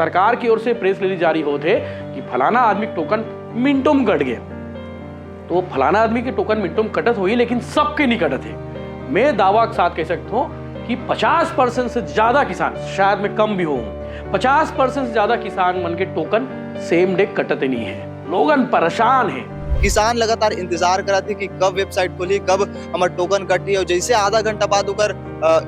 सरकार की ओर से प्रेस रिलीज जारी होते कि फलाना आदमी टोकन मिनटों में कट गए। तो फलाना आदमी के टोकन मिनटों में कटत हुई, लेकिन सबके नहीं कटत है। मैं दावा के साथ कह सकता हूं कि 50% से ज्यादा किसान, शायद मैं कम भी हूं, 50% से ज्यादा किसान मन के टोकन सेम डे कटते नहीं है। लोगन परेशान है। किसान लगातार इंतजार करा थी कि कब वेबसाइट खुली, कब हमार टोकन कटी। और जैसे आधा घंटा बाद ओकर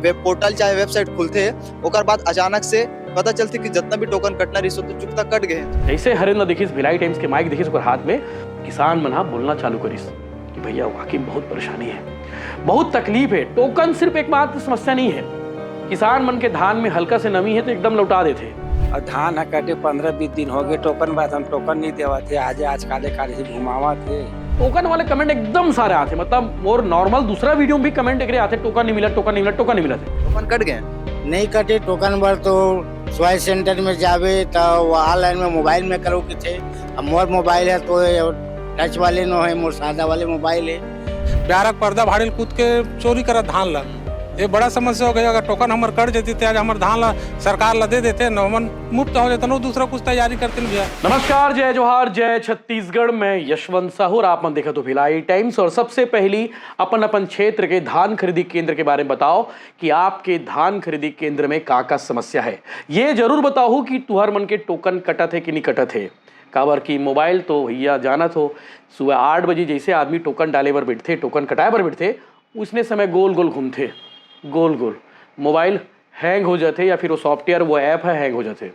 वेब पोर्टल चाहे वेबसाइट खुलते ओकर बाद अचानक से पता चलती कि जितना भी टोकन कटना रही सो तो चुकता कट गए। जैसे हरेंद्र देखिस भिलाई टाइम्स के माइक देखिस ओकर हाथ में, किसान मन बोलना चालू करिस कि भैया वाकई बहुत परेशानी है, बहुत तकलीफ है। टोकन सिर्फ एकमात्र समस्या नहीं है। किसान मन के धान में हल्का से नमी है तो एकदम लौटा देते। और धान कटे 15-20 दिन हो गए टोकन बाद हम टोकन नहीं देवा थे। आज काले काले से घुमावा थे। टोकन वाले कमेंट एकदम सारे आते, मतलब और नॉर्मल दूसरा वीडियो में भी कमेंट एक आते, टोकन नहीं मिला, टोकन नहीं मिला, टोकन नहीं मिला। टोकन कट गए नहीं कटे टोकन बर तो स्वास्थ्य सेंटर में जावे तो ऑनलाइन में मोबाइल में करो कि थे। अब मोर मोबाइल है तो टच वाले नो है, मोर सादा वाले मोबाइल है। डायरेक्ट पर्दा भाड़ी कूद के चोरी करा धान ला, ये बड़ा समस्या हो गया। अगर टोकन हमार कट जाती थे, आज हमारे धान ला सरकार ला दे देते न, मन मुफ्त हो जाता, दूसरा कुछ तैयारी करते न भैया। नमस्कार, जय जोहार, जय छत्तीसगढ़ में यशवंत साहू और आप मन देखा तो भिलाई टाइम्स। और सबसे पहली अपन क्षेत्र के धान खरीदी केंद्र के बारे में बताओ कि आपके धान खरीदी केंद्र में का समस्या है। ये जरूर बताओ कि तुहर मन के टोकन कटत है कि नहीं कटत है। काबर की मोबाइल तो भैया जाना तो सुबह 8 बजे जैसे आदमी टोकन डाले पर बैठते, टोकन कटाए पर बैठते, उसने समय गोल गोल घूमते, गोल गोल मोबाइल हैंग हो जाते या फिर वो सॉफ्टवेयर वो ऐप है हैंग हो जाते।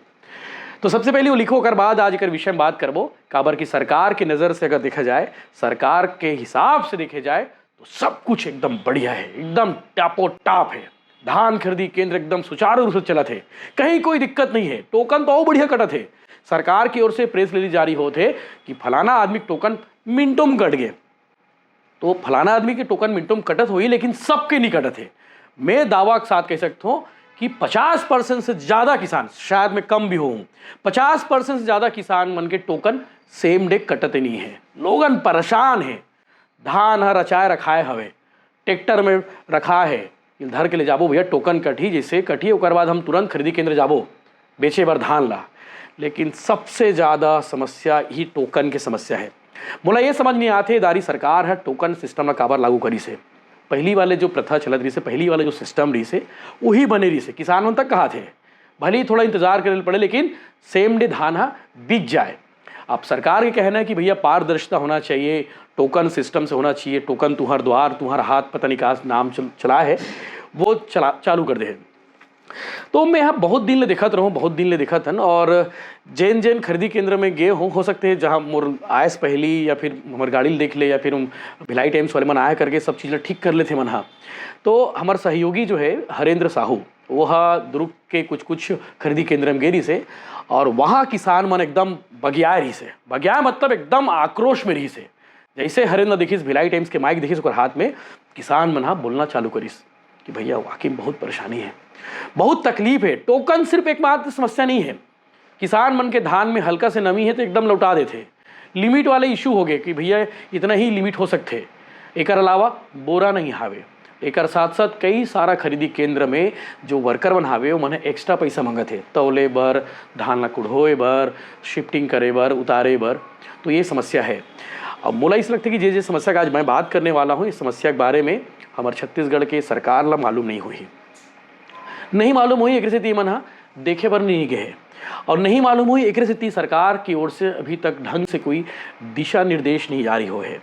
तो सबसे पहले वो लिखो कर बाद आज कर विषय में बात करबो। काबर की सरकार की नज़र से अगर देखा जाए, सरकार के हिसाब से देखे जाए तो सब कुछ एकदम बढ़िया है, एकदम टापो टाप है। धान खरीदी केंद्र एकदम सुचारू रूप से चला थे, कहीं कोई दिक्कत नहीं है। टोकन तो और बढ़िया कटा थे। सरकार की ओर से प्रेस रिलीज जारी होते कि फलाना आदमी टोकन मिनटों में कट गए। तो फलाना आदमी के टोकन मिनटों में कटत हुई, लेकिन सबके नहीं कटत है। मैं दावा के साथ कह सकता हूं कि 50% से ज्यादा किसान, शायद मैं कम भी हूं, 50% से ज्यादा किसान मन के टोकन सेम डे कटते नहीं है। लोगन परेशान है। धान हर रचाए रखाए हवे, ट्रैक्टर में रखा है, धर के ले जाबो भैया टोकन कटी, जैसे कटी ओकर बाद हम तुरंत खरीदी केंद्र जाबो बेचे बर धान ला। लेकिन सबसे ज़्यादा समस्या ही टोकन की समस्या है। मोला ये समझ नहीं आते दारी सरकार है टोकन सिस्टम ला काबर लागू करी से। पहली वाले जो प्रथा चलत रही से, पहली वाले जो सिस्टम रही से वही बने रही से। किसानों तक कहा थे भले ही थोड़ा इंतजार करे पड़े, लेकिन सेम डे धान बिक जाए। अब सरकार के कहना है कि भैया पारदर्शिता होना चाहिए, टोकन सिस्टम से होना चाहिए। टोकन तुम्हार द्वार तुम्हारा हाथ पता नहीं का नाम चला है वो चालू कर दे। तो मैं यहाँ बहुत दिन ले दिखत रहूँ, बहुत दिन ले दिखत हन। और जैन जैन खरीदी केंद्र में गए हो सकते हैं जहाँ मोर आयस पहली या फिर हमारे गाड़ी देख ले या फिर भिलाई टाइम्स वाले मन आया करके सब चीज़ ठीक कर लेते मन। हाँ, तो हमारे सहयोगी जो है हरेंद्र साहू, वह दुर्ग के कुछ खरीदी केंद्र में गेरी से, और वहाँ किसान मन एकदम बगिया रही से, बगिया मतलब एकदम आक्रोश में रही से। जैसे हरेंद्र देखिस भिलाई टाइम्स के माइक देखिस ओकर हाथ में, किसान मन बोलना चालू करिस कि भैया वाकई बहुत परेशानी है, बहुत तकलीफ है। टोकन सिर्फ एकमात्र समस्या नहीं है। किसान मन के धान में हल्का से नमी है तो एकदम लौटा देते। लिमिट वाले इशू हो गए कि भैया इतना ही लिमिट हो सकते। एक अलावा बोरा नहीं हावे, एक साथ साथ कई सारा खरीदी केंद्र में जो वर्कर मन हावे वो मन एक्स्ट्रा पैसा मंगत है, तौले बर, धान ला कुढ़ोए बर, शिफ्टिंग करे बर, उतारे बर। तो ये समस्या है। अब मोला इस लगता है कि जे समस्या का आज मैं बात करने वाला हूँ, इस समस्या के बारे में हमारे छत्तीसगढ़ के सरकार ला मालूम नहीं हुई, नहीं मालूम हुई। एक स्थिति मन देखे बर नहीं गए, और नहीं मालूम हुई एक स्थिति सरकार की ओर से अभी तक ढंग से कोई दिशा निर्देश नहीं जारी हो है,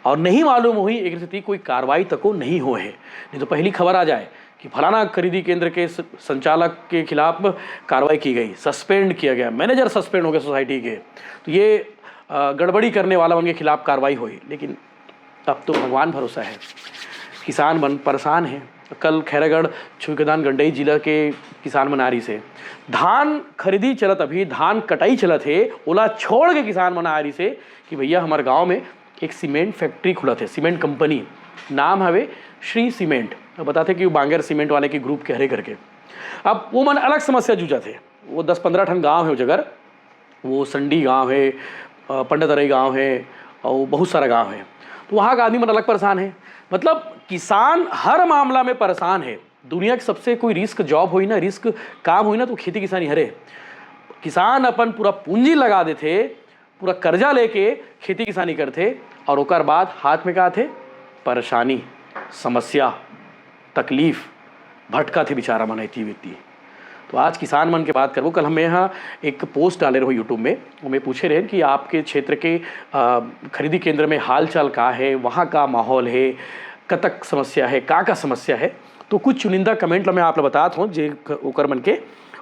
और नहीं मालूम हुई एक स्थिति कोई कार्रवाई तक को नहीं हो है। नहीं तो पहली खबर आ जाए कि फलाना खरीदी केंद्र के संचालक के खिलाफ कार्रवाई की गई, सस्पेंड किया गया, मैनेजर सस्पेंड हो गए सोसाइटी के, तो ये गड़बड़ी करने वाला उनके खिलाफ कार्रवाई हुई। लेकिन अब तो भगवान भरोसा है, किसान मन परेशान है। कल खैरागढ़ छुईकेदान गंडई जिला के किसान मनारी से धान खरीदी चलत, अभी धान कटाई चलत है, ओला छोड़ के किसान मना रही से कि भैया हमारे गांव में एक सीमेंट फैक्ट्री खुलत है, सीमेंट कंपनी, नाम हवे श्री सीमेंट। बताते कि वो बांगर सीमेंट वाले के ग्रुप के हरे करके। अब वो मन अलग समस्या जूझा थे। वो 10-15 ठन गाँव है वो जगह, वो संडी गाँव है, पंडितरई गाँव है, और बहुत सारा गाँव है। तो वहाँ का आदमी मन अलग परेशान है। मतलब किसान हर मामला में परेशान है। दुनिया की सबसे कोई रिस्क जॉब हुई ना, रिस्क काम हुई ना, तो खेती किसानी हरे। किसान अपन पूरा पूंजी लगा देते, पूरा कर्जा लेके खेती किसानी करते और ओकर बाद हाथ में का थे परेशानी, समस्या, तकलीफ, भटका थे बेचारा मन ऐती व्यक्ति। तो आज किसान मन के बात करबो। कल हमें यहाँ एक पोस्ट डाले रहो यूट्यूब में, हमें पूछे रहे कि आपके क्षेत्र के खरीदी केंद्र में हाल चाल का है, वहाँ का माहौल है, कतक समस्या है, का समस्या है। तो कुछ चुनिंदा कमेंट मैं आप बतात हूँ जे ओकर मन के,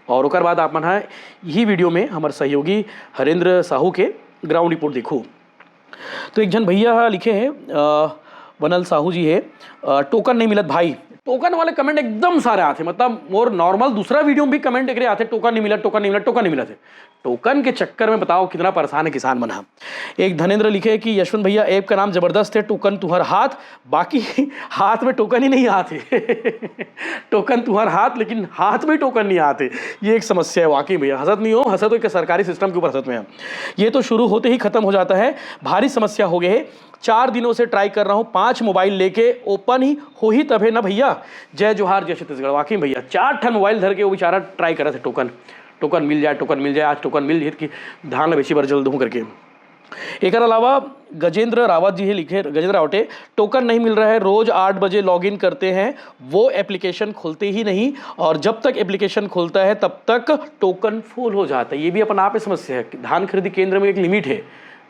और ओकर बाद आप मन हाँ यही वीडियो में हमारे सहयोगी हरेंद्र साहू के ग्राउंड रिपोर्ट देखो। तो एक जन भैया लिखे हैं, बनल साहू जी है, टोकन नहीं मिलत भाई। टोकन वाले कमेंट एकदम सारे आते, मतलब मोर नॉर्मल दूसरा वीडियो में भी कमेंट एक आते, टोकन नहीं मिला, टोकन नहीं मिला, टोकन नहीं मिला थे। टोकन के चक्कर में बताओ कितना परेशान है किसान बना। एक धनेन्द्र लिखे कि यशवंत भैया ऐप का नाम जबरदस्त है, टोकन तुम्हार हाथ, बाकी हाथ में टोकन ही नहीं आते। टोकन तुम्हार हाथ, लेकिन हाथ में टोकन नहीं आते, ये एक समस्या है वाकई भैया। हंसत नहीं हो, हंसत तो एक सरकारी सिस्टम के ऊपर हंसत में है। ये तो शुरू होते ही खत्म हो जाता है, भारी समस्या हो गए है। 4 दिनों से ट्राई कर रहा हूँ, 5 मोबाइल लेके ओपन ही हो ही तब है ना भैया। जय जोहार जय छत्तीसगढ़। वाकई भैया 4 ठन मोबाइल धर के वो बेचारा ट्राई कर रहे थे, टोकन मिल जाए, टोकन मिल जाए, आज टोकन मिल जाए कि धान बेची बार जल्द हूँ करके। एक अलावा गजेंद्र रावत जी है लिखे, गजेंद्र रावटे, टोकन नहीं मिल रहा है, रोज 8 बजे लॉगिन करते हैं, वो एप्लीकेशन खुलते ही नहीं, और जब तक एप्लीकेशन खुलता है तब तक टोकन फुल हो जाता है। ये भी अपन आप ही समस्या है। धान खरीदी केंद्र में एक लिमिट है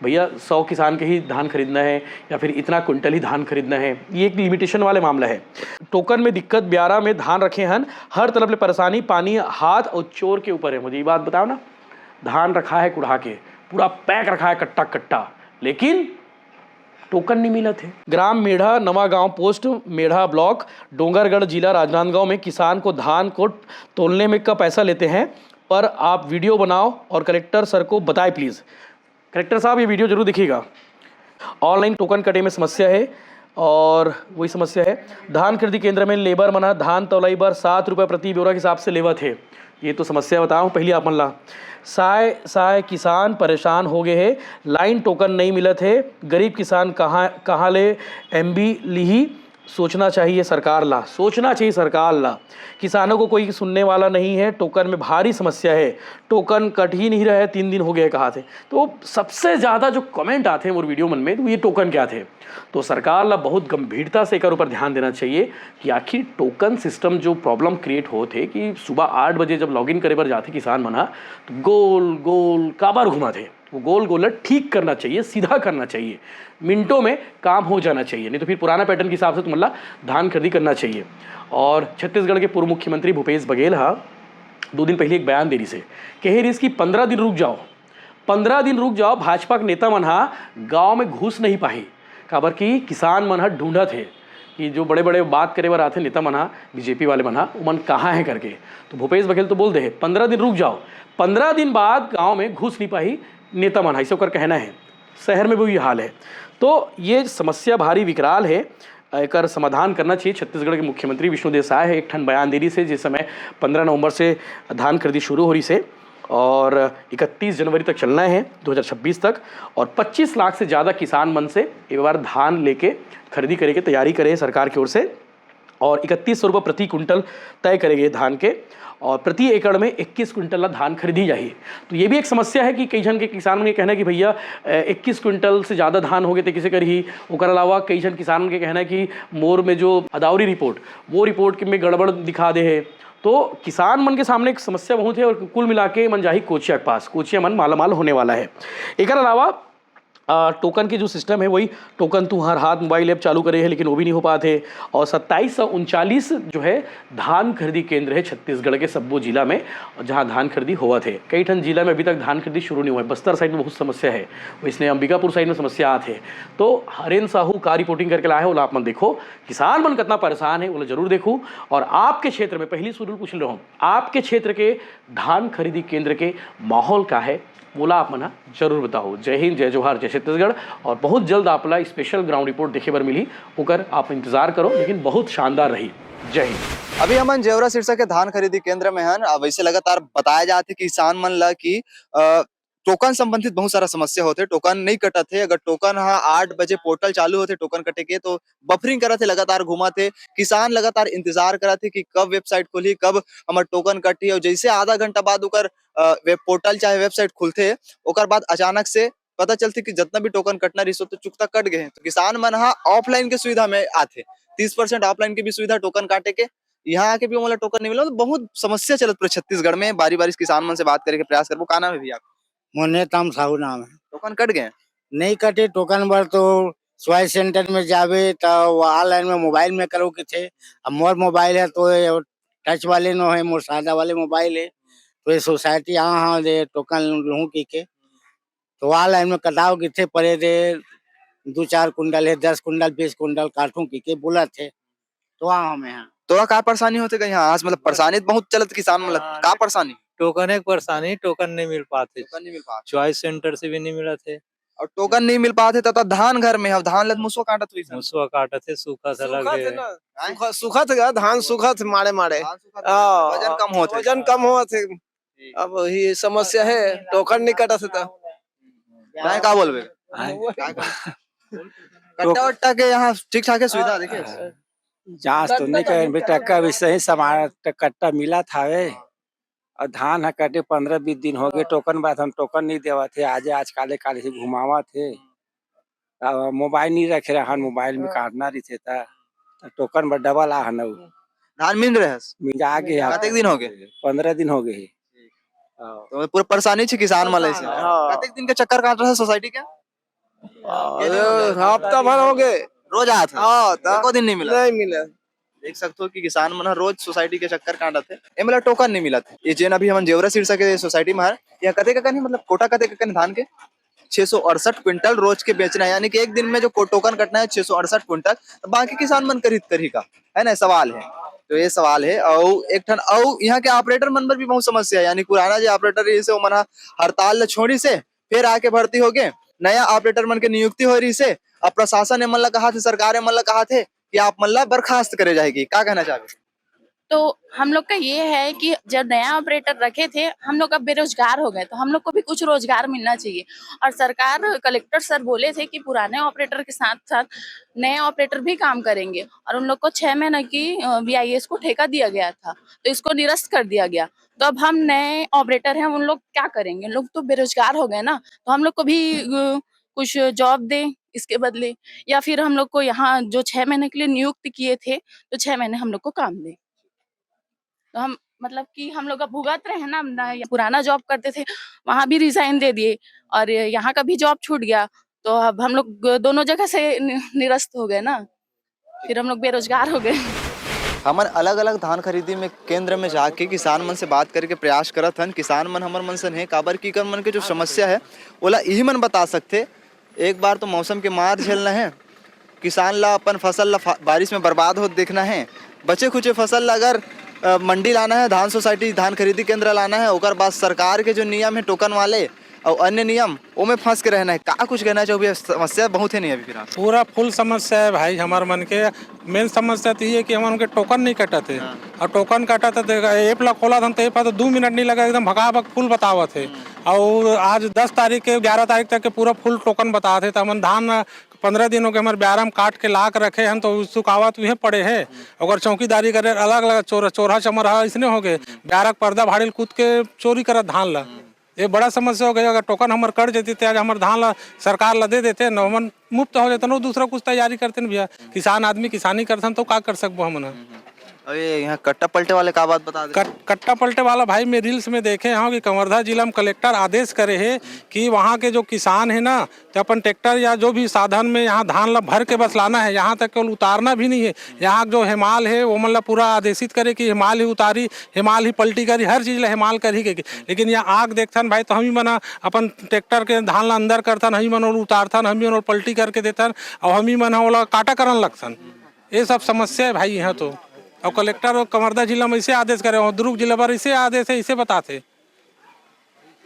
भैया, 100 किसान के ही धान खरीदना है या फिर इतना क्विंटल ही धान खरीदना है, ये एक लिमिटेशन वाले मामला है। टोकन में दिक्कत, ब्यारा में धान रखे हैं, हर तरफ ले परेशानी, पानी हाथ और चोर के ऊपर है। मुझे ये बात बताओ ना, धान रखा है कुढ़ा के, पूरा पैक रखा है कट्टा कट्टा, लेकिन टोकन नहीं मिला थे। ग्राम मेढ़ा, नवा गांव पोस्ट, मेढ़ा ब्लॉक, डोंगरगढ़ जिला राजनांदगांव में किसान को धान को तोलने में का पैसा लेते हैं, पर आप वीडियो बनाओ और कलेक्टर सर को बताएं प्लीज़। कलेक्टर साहब ये वीडियो जरूर देखिएगा। ऑनलाइन टोकन कटे में समस्या है, और वही समस्या है। धान खरीदी केंद्र में लेबर मना धान तौलाई बर 7 रुपये प्रति ब्योरा के हिसाब से लेवा थे। ये तो समस्या बताऊँ पहले आप ला। साय किसान परेशान हो गए हैं, लाइन टोकन नहीं मिला थे, गरीब किसान कहाँ ले MB ली, सोचना चाहिए सरकार ला, सोचना चाहिए सरकार ला। किसानों को कोई सुनने वाला नहीं है, टोकन में भारी समस्या है, टोकन कट ही नहीं रहे, 3 दिन हो गए कहा थे। तो सबसे ज़्यादा जो कमेंट आते हैं मोर वीडियो मन में, तो ये टोकन क्या थे। तो सरकार ला बहुत गंभीरता से एक ऊपर ध्यान देना चाहिए कि आखिर टोकन सिस्टम जो प्रॉब्लम क्रिएट होते कि सुबह 8 बजे जब लॉगिन करे पर जाते किसान मना, तो गोल गोल काबार घुमा थे, वो गोल गोल ठीक करना चाहिए, सीधा करना चाहिए, मिनटों में काम हो जाना चाहिए, नहीं तो फिर पुराना पैटर्न के हिसाब से तुम धान खरीदी करना चाहिए। और छत्तीसगढ़ के पूर्व मुख्यमंत्री भूपेश बघेल 2 दिन पहले एक बयान दे रही से, कहे रही कि 15 दिन रुक जाओ, 15 दिन रुक जाओ। भाजपा के नेता मन गाँव में घुस नहीं पाही, काबर कि किसान मन ढूंढा थे कि जो बड़े बड़े बात करे बार आते नेता मन बीजेपी वाले मन वो मन कहाँ है करके। तो भूपेश बघेल तो बोल दे 15 दिन रुक जाओ, 15 दिन बाद गाँव में घुस नहीं पाही नेता मन, ऐसा कर कहना है। शहर में भी ये हाल है। तो ये समस्या भारी विकराल है, एक समाधान करना चाहिए। छत्तीसगढ़ के मुख्यमंत्री विष्णुदेव साय है एक ठन बयान दे रही से, जिस समय 15 नवंबर से धान खरीदी शुरू हो रही से और 31 जनवरी तक चलना है 2026 तक, और 25 लाख से ज़्यादा किसान मन से एक बार धान लेके खरीदी करे के तैयारी करे सरकार की ओर से, और 3100 रुपये प्रति कुंटल तय करेंगे धान के, और प्रति एकड़ में 21 क्विंटल धान खरीदी जाइए। तो ये भी एक समस्या है कि कई जन के किसान ने कहना है कि भैया 21 क्विंटल से ज़्यादा धान हो गए तो किसे कर ही। उसके अलावा कई जन किसान के कहना है कि मोर में जो अदावरी रिपोर्ट, वो रिपोर्ट में गड़बड़ दिखा दे है। तो किसान मन के सामने एक समस्या बहुत है, और कुल मिला के मन जाही कोचिया के पास, कोचिया मन मालामाल होने वाला है। एक अलावा टोकन के जो सिस्टम है वही टोकन तू हर हाथ मोबाइल ऐप चालू करे है, लेकिन वो भी नहीं हो पाते। और 2739 जो है धान खरीदी केंद्र है छत्तीसगढ़ के सब्बो जिला में, जहां धान खरीदी हुआ थे। कई ठन जिला में अभी तक धान खरीदी शुरू नहीं हुआ है। बस्तर साइड में बहुत समस्या है, इसने अंबिकापुर साइड में समस्या आते हैं। तो हरेंद्र साहू का रिपोर्टिंग करके लाया है, वो आप मन देखो किसान मन कितना परेशान है, वो जरूर देखो। और आपके क्षेत्र में पहली शुरू पूछ रहा हूँ, आपके क्षेत्र के धान खरीदी केंद्र के माहौल का है बोला आप मना जरूर बताओ। जय हिंद, जय जोहार, जय छत्तीसगढ़। और बहुत जल्द आपला स्पेशल ग्राउंड रिपोर्ट देखे बर मिली, ओकर आप इंतजार करो, लेकिन बहुत शानदार रही। जय हिंद। अभी हमन जेवरा सिरसा के धान खरीदी केंद्र में हन। वैसे लगातार बताया जाते कि किसान मन ला कि टोकन संबंधित बहुत सारा समस्या होते, टोकन नहीं कटत थे। अगर टोकन 8 बजे पोर्टल चालू होते टोकन कटे के, तो बफरिंग करत थे, लगातार घुमा थे। किसान लगातार इंतजार करत थे कि कब वेबसाइट खुली, कब हमार टोकन कटी। और जैसे आधा घंटा बाद उकर वेब पोर्टल चाहे वेबसाइट खुलते ओकर बाद अचानक से पता चलती कि जितना भी टोकन कटना रही तो चुकता कट गए। तो किसान मन हा ऑफलाइन के सुविधा में आते 30% ऑफलाइन की भी सुविधा टोकन काटे के यहाँ आके भी मोला टोकन नहीं मिला। तो बहुत समस्या चलत पूरे छत्तीसगढ़ में। बारी बारी किसान मन से बात करके प्रयास करबो। का नाम है भैया? मोने तम साहू नाम है। टोकन कट गए? नहीं कटे टोकन बर तो स्वास्थ्य सेंटर में जावे तो ऑनलाइन में मोबाइल में करो कि थे। अब मोर मोबाइल है तो ये टच वाले नो है, मोर सादा वाले मोबाइल है। तो ये सोसाइटी यहाँ दे टोकन लूँ के तो ऑनलाइन में कटाओ कि थे पड़े थे 2-4 कुंटल है, 10 कुंटल 20 कुंटल काटूं की बोला थे तो वहाँ हमें यहाँ तो का परेशानी होते कहीं? आज मतलब परेशानी तो बहुत चलत किसान मतलब का परेशानी? टोकन एक परेशानी, टोकन नहीं मिल पाते। टोकन नहीं मिल पाते चॉइस सेंटर से भी नहीं मिला थे। और टोकन नहीं मिल पाते तो धान घर में है, धान लत मुसवा काटत हुई मुसवा काटा थे, सूखा सा लगे। सुखत गया धान सुखत मारे मारे वजन कम होते। वजन कम हुआ थे। अब ये समस्या है, टोकन नहीं कटा था। मैं का बोलबे कट्टा वट्टा के यहाँ ठीक ठाक है सुविधा देखे? जांच तो नहीं करे बेटा, कभी सही सामान कट्टा मिला था वे और धान है कटे 15-20 दिन हो गए। टोकन बात हम टोकन नहीं देवा थे, आज काले काले से घुमावा थे। मोबाइल नहीं रखे रहा, मोबाइल में काटना रही थे था टोकन पर डबल आ न धान मिल रहे मिल आ गए। कतेक दिन हो गए? 15 दिन हो गए। तो पूरा परेशानी छे किसान वाले से। कतेक दिन के चक्कर काट रहा है सोसाइटी के? हफ्ता भर हो गए। रोज आत है एको दिन नहीं मिला? नहीं मिला। देख सकते हो कि किसान मन रोज सोसाइटी के चक्कर काटत है। ए मतलब टोकन नहीं मिला थे। ये जेन अभी हमन जेवरा शीर्षा के सोसाइटी में है, यह कतेक कन मतलब कोटा कतेक कन धान के 668 क्विंटल रोज के बेचना है। यानी कि एक दिन में जो टोकन कटना है 668 क्विंटल, तो बाकी किसान मन खरीद कर ही का है ना? सवाल है तो ये सवाल है। और एक ठन और यहाँ के ऑपरेटर मन पर भी बहुत समस्या है। यानी पुराना जो ऑपरेटर है वो मन हड़ताल छोड़ी से फिर आके भर्ती हो गए, नया ऑपरेटर मन के नियुक्ति हो रही से। अब प्रशासन ने मन ला कहा थे, सरकार मन ला कहा थे कि आप मन ला बर्खास्त करे जाएगी। क्या कहना चाहोगे? तो हम लोग का ये है कि जब नया ऑपरेटर रखे थे हम लोग अब बेरोजगार हो गए, तो हम लोग को भी कुछ रोजगार मिलना चाहिए। और सरकार, कलेक्टर सर बोले थे कि पुराने ऑपरेटर के साथ साथ नए ऑपरेटर भी काम करेंगे और उन लोग को 6 महीने की BIS को ठेका दिया गया था, तो इसको निरस्त कर दिया गया। तो अब हम नए ऑपरेटर हैं, उन लोग क्या करेंगे? उन लोग तो बेरोजगार हो गए ना, तो हम लोग को भी कुछ जॉब दें इसके बदले, या फिर हम लोग को यहाँ जो 6 महीने के लिए नियुक्त किए थे तो 6 महीने हम लोग को काम दें। तो हम मतलब कि हम लोग अब भुगत रहे हैं ना, पुराना जॉब करते थे वहां भी रिजाइन दे दिए और यहाँ का भी जॉब छूट गया, तो अब हम लोग दोनों जगह से निरस्त हो गए ना, फिर हम लोग बेरोजगार हो गए। हमन अलग अलग धान खरीदी में केंद्र में जाके किसान मन से बात करके प्रयास करत हन। किसान मन हमर मन से है काबर की कर मन के जो समस्या है ओला यही मन बता सकते। एक बार तो मौसम के मार झेलना है, किसान ला अपन फसल ला बारिश में बर्बाद हो देखना है। बचे खुचे फसल ला अगर मंडी लाना है, धान सोसाइटी धान खरीदी केंद्र लाना है, ओकर बाद सरकार के जो नियम है टोकन वाले और अन्य नियम वो में फंस के रहना है। का कुछ कहना चाहिए? समस्या बहुत है नहीं अभी फिलहाल? पूरा फुल समस्या है भाई हमारे मन के। मेन समस्या तो ये कि हमारे उनके टोकन नहीं कटा थे और टोकन कटा था ऐप ला खोला था तो ऐप तो 2 मिनट नहीं लगा, एकदम भगाभग फुल बतावा थे। और आज 10 तारीख के 11 तारीख तक के पूरा फुल टोकन बता थे। तो हम धान 15 दिनों के हमारे ब्यारा में काट के लाक रखे हैं, तो सुखावत भी पड़े हैं। अगर चौकीदारी करे अलग अलग चोरा चमरा इसने हो गए, ब्यारा पर्दा भाड़ी कूद के चोरी करत धान ला। ये बड़ा समस्या हो गया। अगर टोकन हमारे कट जाती थे, आज हमारे धान ला सरकार ला दे देते न, हमन मुफ्त हो जाते न, दूसरा कुछ तैयारी करते न भैया। किसान आदमी किसानी करते तो का कर सकबो हमन? अरे यहाँ कट्टा पलटे वाले का बात बता दे। कट्टा पलटे वाला भाई मैं रील्स में देखे हैं कि कवर्धा जिला में कलेक्टर आदेश करे है कि वहाँ के जो किसान है ना, तो अपन ट्रैक्टर या जो भी साधन में यहाँ धान ला भर के बस लाना है, यहाँ तक केवल उतारना भी नहीं है। यहाँ जो हिमाल है वो मतलब पूरा आदेशित करे कि हिमाल ही उतारी, हिमाल ही पलटी करी, हर चीज़ ला हिमाल कर ही के। लेकिन यहाँ आग देखथन भाई तो हम ही मना अपन ट्रैक्टर के धान ला अंदर करथन, हम ही मन उतारथन, हम ही मन पलटी करके देथन और हम ही मन ओला काटा करन लगथन। ये सब समस्या है भाई यहाँ तो। और कलेक्टर और कवर्धा जिला में इसे आदेश करे और दुर्ग जिला पर इसे आदेश है, इसे बताते।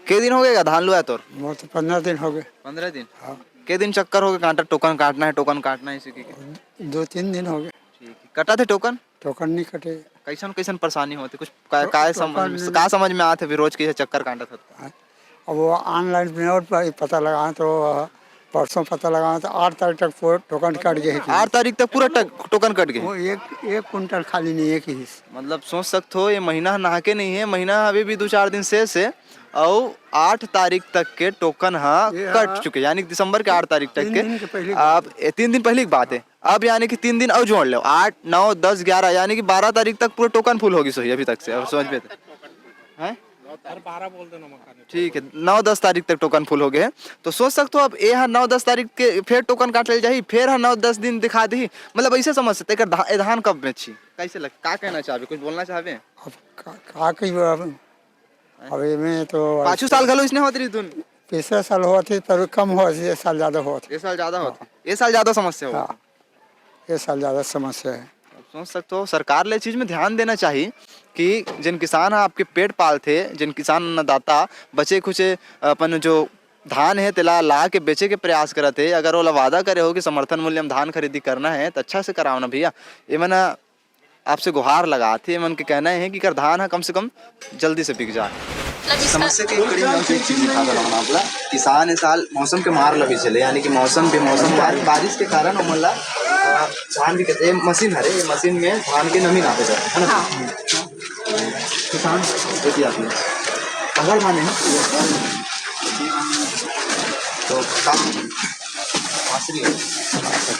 के दिन हो गए धान लुआ तो? वो तो 15 दिन हो गए। 15 दिन? के दिन चक्कर हो गए कांटा टोकन काटना है, टोकन काटना है, इसी के 2-3 दिन हो गए। कटा थे टोकन? टोकन नहीं कटे। कैसन कैसन परेशानी होती कुछ का समझ में आते फिर रोज के चक्कर काटा था? अब वो ऑनलाइन में और पता लगा तो परसों पता लगा तो 8 तारीख तक टोकन कट गए। 8 तारीख तक पूरा टोकन कट गए? वो एक कुंटल खाली नहीं, एक ही। मतलब सोच सकते हो ये महीना नहा के नहीं है, महीना अभी भी 2-4 दिन शेष है और 8 तारीख तक के टोकन कट चुके, यानी कि दिसंबर के 8 तारीख तक के। आप 3 दिन पहले की बात है, अब यानी कि 3 दिन और जोड़ लो, 8, 9, 10, 11 यानी कि 12 तारीख तक पूरा टोकन फुल होगी। सही अभी तक से अब समझ में है, 12 बोल देना मकान। ठीक है, 9-10 तारीख तक टोकन फुल हो गए। तो सोच सकते हो अब ये 9-10 तारीख के फिर टोकन काट ले जाही, फिर 9-10 दिन दिखा दी, मतलब ऐसे समझ सकते हैं धान कब बेची कैसे लग, का कहना चाहबे, कुछ बोलना चाहबे? अब का कही अभी में तो 5 साल घलो इसने होती रही तुम, तीसरा साल हुआ थे पर कम हुआ, ये साल ज्यादा हुआ था। ये साल ज्यादा होती, ये साल ज्यादा समस्या हो। हाँ, ये साल ज्यादा समस्या है। सोच सकते हो सरकार ले चीज में ध्यान देना चाहिए कि जिन किसान आपके पेट पाल थे, जिन किसान अन्नदाता बचे खुचे अपन जो धान है तिला ला के बेचे के प्रयास करते, अगर वो वादा करे हो कि समर्थन मूल्य में धान खरीदी करना है तो अच्छा से कराओ ना भैया। ये मैंने आपसे गुहार लगाते, मन के कहना है कि कर धान है कम से कम जल्दी से बिक जाए। समस्या के कड़ी में एक चीज दिखा रहा हूँ आपला, किसान इस साल मौसम के मार लगी चले, यानी कि मौसम बारिश के कारण हमला धान भी कहते मशीन है, ये मशीन में धान की नमी नापे जाते है ना। किसान देखिए आपने अगर धान है तो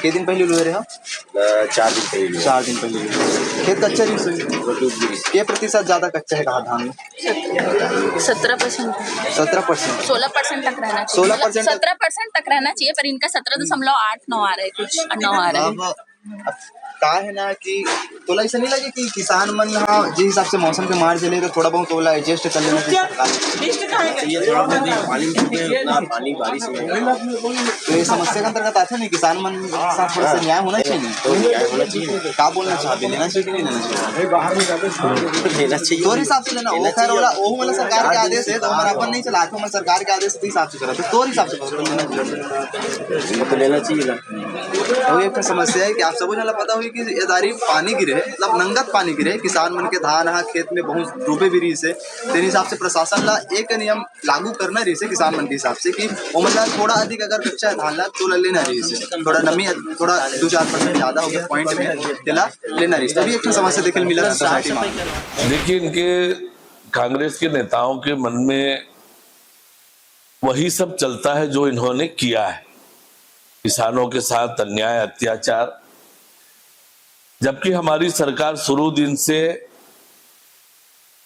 कितने दिन पहले लुए रहे हो? 4 दिन पहले। 4 दिन पहले। खेत कच्चा के प्रतिशत ज्यादा कच्चा है कहा धान में? 17%, 17%, 16% तक रहना चाहिए, 16% 17% तक रहना चाहिए, पर इनका 17.89 आ रहा है, कुछ 9 आ रहा है। अब का है ना कि तोला ऐसा नहीं लगे कि किसान मन जिस हिसाब से मौसम के मार चले तो थोड़ा बहुत तोला एडजस्ट कर लेना चाहिए सरकार, ये थोड़ा बहुत पानी उतना पानी बारिश में तो ये समस्या के अंतर्गत आते नहीं, किसान मन के साथ थोड़ा सा न्याय होना चाहिए। तो क्या होना चाहिए, का बोलना चाहते, लेना चाहिए कि नहीं लेना चाहिए? लेना चाहिए, तोर हिसाब से लेना, वो खैर वाला वो मतलब सरकार के आदेश है, तो हमारा अपन नहीं चलाते, हमारे सरकार के आदेश के हिसाब से करा, तो तोर हिसाब से लेना चाहिए, तो लेना चाहिए ना। तो ये समस्या है कि आप सबको जाला पता हुई कि ये तारीफ पानी गिरे, मतलब नंगत पानी गिरे, किसान मन के धान खेत में बहुत डूबे भी रही से, तेरे हिसाब से प्रशासन ला एक नियम लागू करना रही से किसान मन के हिसाब से कि वो मतलब थोड़ा अधिक अगर कच्चा है धान ला तो लेना रही से, थोड़ा नमी थोड़ा 2-4% ज्यादा हो गया पॉइंट में तेला लेना रही, तभी एक समस्या देखने मिला सोसाइटी में। देखिए इनके कांग्रेस के नेताओं के मन में वही सब चलता है जो इन्होंने किया है, किसानों के साथ अन्याय अत्याचार, जबकि हमारी सरकार शुरू दिन से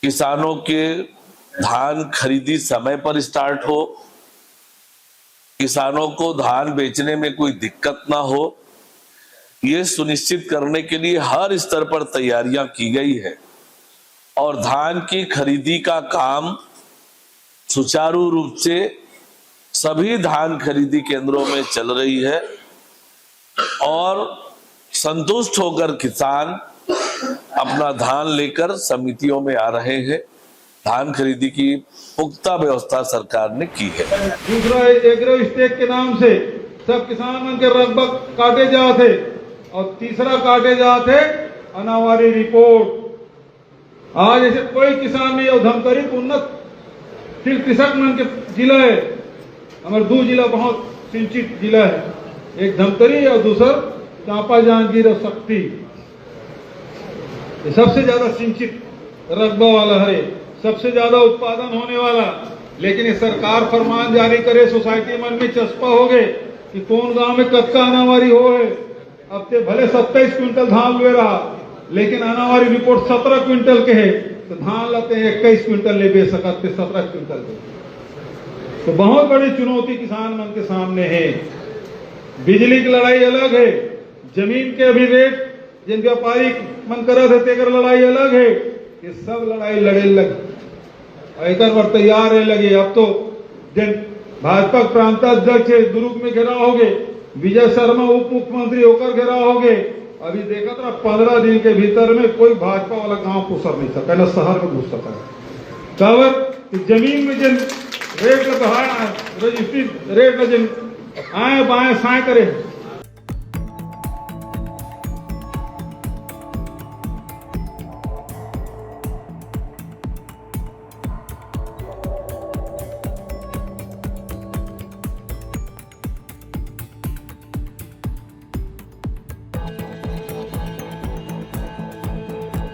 किसानों के धान खरीदी समय पर स्टार्ट हो, किसानों को धान बेचने में कोई दिक्कत ना हो, ये सुनिश्चित करने के लिए हर स्तर पर तैयारियां की गई है और धान की खरीदी का काम सुचारू रूप से सभी धान खरीदी केंद्रों में चल रही है और संतुष्ट होकर किसान अपना धान लेकर समितियों में आ रहे हैं। धान खरीदी की पुख्ता व्यवस्था सरकार ने की है। दूसरा एग्रो स्टेक के नाम से सब किसान मन के रकबा काटे जाते और तीसरा काटे जाते अनावारी रिपोर्ट। आज ऐसे कोई किसान नहीं और धमतरी उन्नत सिर्फ 63 मन के जिला है, हमारे 2 जिला बहुत सिंचित जिला है, एक धमतरी और दूसरा चांपा जहांगीर और शक्ति, सबसे ज्यादा सिंचित रकबा वाला है, सबसे ज्यादा उत्पादन होने वाला। लेकिन ये सरकार फरमान जारी करे, सोसाइटी मन में चस्पा हो गए कि कौन गांव में कब का अनावारी हो है। अब ते भले 27 क्विंटल धान ले रहा, लेकिन अनावारी रिपोर्ट 17 क्विंटल के है, तो धान लाते 21 क्विंटल ले बेच सकते 17 क्विंटल के। तो बहुत बड़ी चुनौती किसान मन के सामने है। बिजली की लड़ाई अलग है, जमीन के अभी रेट जिन व्यापारी मन करत है तेकर लड़ाई अलग है, ये सब लड़ाई लड़े लगे और एक बार तैयार है लगे। अब तो जिन भाजपा प्रांताध्यक्ष दुर्ग में घेराव हो गए, विजय शर्मा उप मुख्यमंत्री होकर घेराव हो गए। अभी देखा था 15 दिन के भीतर में कोई भाजपा वाला गांव पुसर नहीं सका, न शहर में घुस सका। काबर जमीन में जिन रेट लगा रजिस्ट्री रेट में जिन आए बाएं साए करे